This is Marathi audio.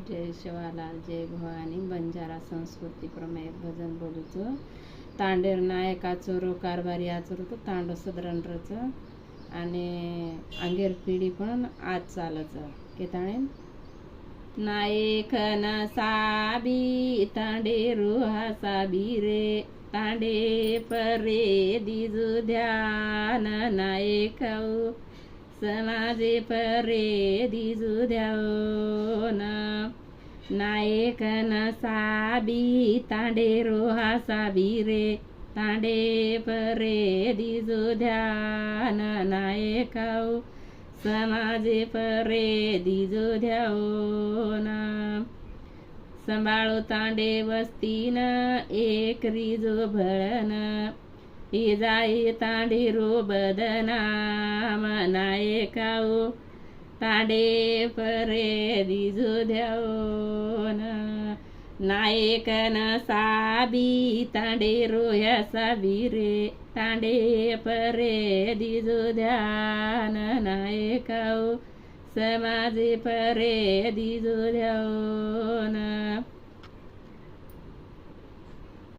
जय शिवालाल जय भवानी बंजारा संस्कृती प्रमेय भजन बोलूचं तांडेर नायकाचं रो कारभारी आचरो तो तांडो सदरणचं आणि अंगेर पिढी पण आज चालचं केताणे नायक न साबी तांडे रुहा साबी रे तांडे परे दिजू ध्यान नायक समाजे परे दिजू द्याओ नायक न साबी तांडे रोहा साबी रे तांडे परे दिजू ध्यान नायक समाजे परे दिजू द्याओ संभाळो तांडे वस्तीन एक रिजो भळन ही जाई तांडे रो बदनाम नायकाऊ तांडे परे दिजू द्याओ नायक न साबी तांडे रोह्या साबी रे तांडे परे दिजू ध्यान नायकाऊ समाजे परे दिजू द्याओ